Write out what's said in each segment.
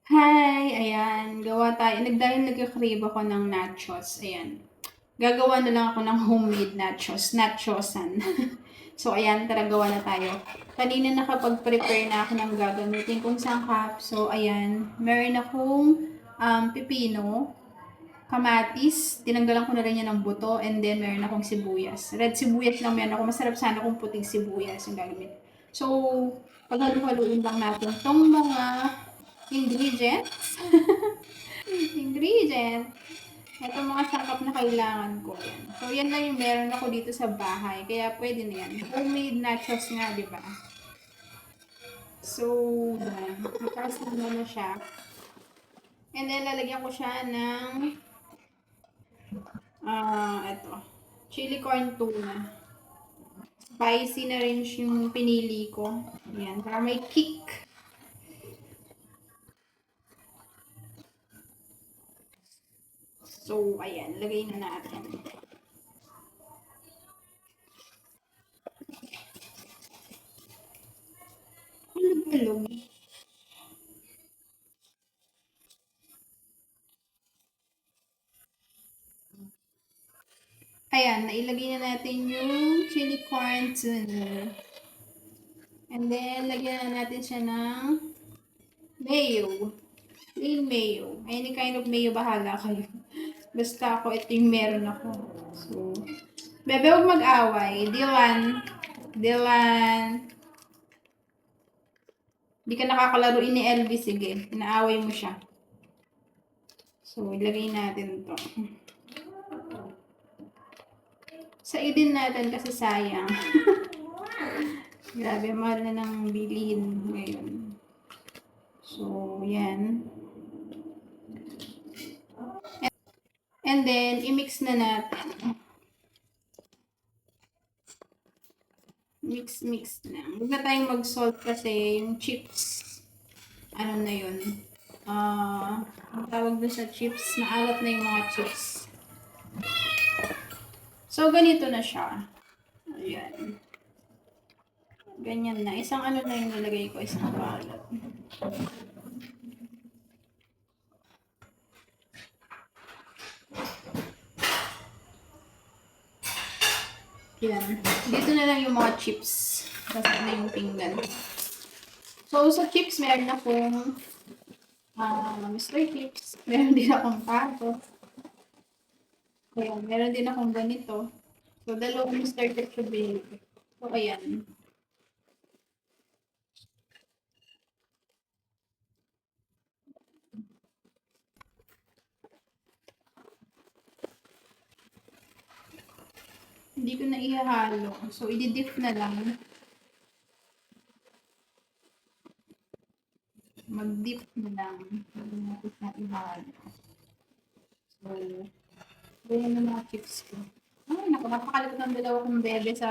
Hi! Ayan, gawa tayo dahil nagka-crave ako ng nachos, ayan. Gagawa na lang ako ng homemade nachos, nachosan. So ayan, tara gawa na tayo. Kanina nakapag-prepare na ako ng gagamitin kong sangkap. So ayan, meron akong pipino, kamatis, tinanggalan ko na rin yan ng buto, and then meron akong sibuyas. Red sibuyas lang meron ako. Masarap sana kung puting sibuyas yung gagawin. So, paghalu-haluin lang natin tong mga ingredients. Ingredient. Ito mga sangkap na kailangan ko. Yan. So, yan lang yung meron ako dito sa bahay. Kaya pwede na yan. Homemade nachos nga, di ba? So, yan. Magkasama na siya. And then, lalagyan ko siya ng ito. Chili corn tuna. Spicy na rin yung pinili ko. Yan. Para may kick. So, ayan. Lagay na natin. Halog-halog. Ayan, nailagay na natin yung chili corn tuna. And then, lagyan na natin siya ng mayo. Plain mayo. Any kind of mayo, bahala kayo. Basta ako, ito yung meron ako. So, bebe, huwag mag-away. Dylan. Dylan. Di ka nakakalaruin ni Elvis, sige. Inaaway mo siya. So, ilagay natin to. Sa din natin kasi sayang. Grabe, mahal na ng bilihin ngayon. So, yan. And then, i-mix na natin. Mix na. Huwag na tayong mag-salt kasi yung chips, ano na yun. Ang tawag doon sa chips, maalat na yung mga chips. So, ganito na siya. Ayan. Ganyan na. Isang ano na yung nilagay ko, isang balat. Yan. Dito na lang yung mga chips. Kasi na yung pinggan. So, sa chips, meron akong Mr. Chips. Meron din akong tato. Ayan, meron din akong ganito. So, dalawang Mr. Chips yung binili ko. So, ayan. Hindi ko na ihahalo. So, i-dip na lang. Mag-dip na lang. Hindi natin na ihalo. So, ganyan na mga chips ko. Ay, naku, napakalikot ng dalawa kong bebe sa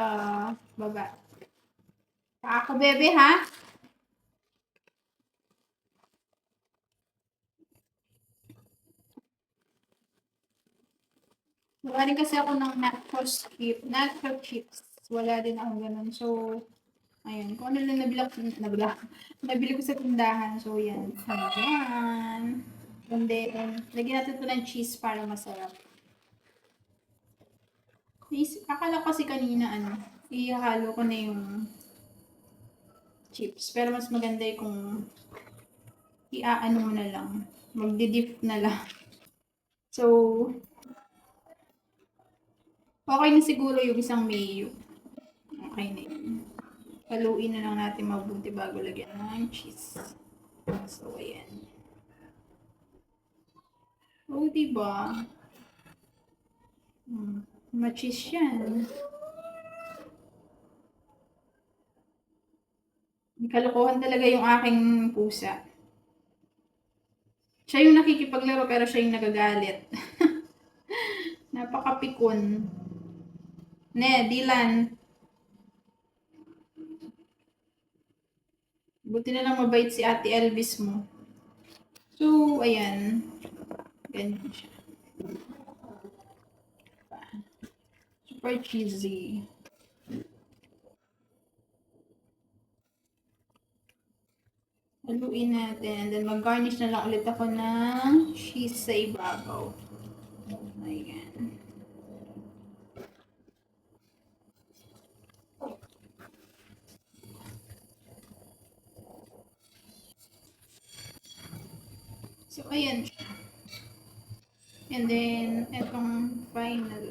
baba. Ako, bebe, ha? Wala rin kasi ako ng nacho chips. Wala din ako ganun. So, ayun. Kung ano lang nabili ko sa tindahan. So, yan. Ayan. And then, lagyan natin ito ng cheese para masarap. Akala ko kasi kanina, ihahalo ko na yung chips. Pero mas maganda yung kung iaano mo na lang. Magdi-dip na lang. So, okay na siguro yung isang mayo. Okay na yun. Haluin na lang natin mabuti bago lagyan ng cheese. So, ayan. Oh, diba? Ma-cheese yan. Kalokohan talaga yung aking pusa. Siya yung nakikipaglaro pero siya yung nagagalit. Napakapikon. Ne, Dylan. Buti na lang mabait si Ate Elvis mo. So, ayan. Ganyan siya. Super cheesy. Haluin natin. And then, mag-garnish na lang ulit ako ng cheese sa ibabaw. Ayan. So, ayan siya. And then, etong final.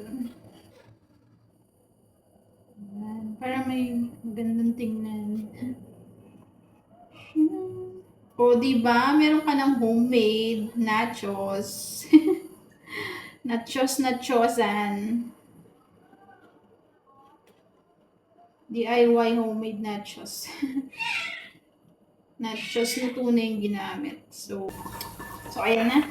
Ayan. Para may magandang tingnan. O, diba? Meron ka ng homemade nachos. Nachosan. DIY homemade nachos. Nachos na tunay yung ginamit. So, ayan na.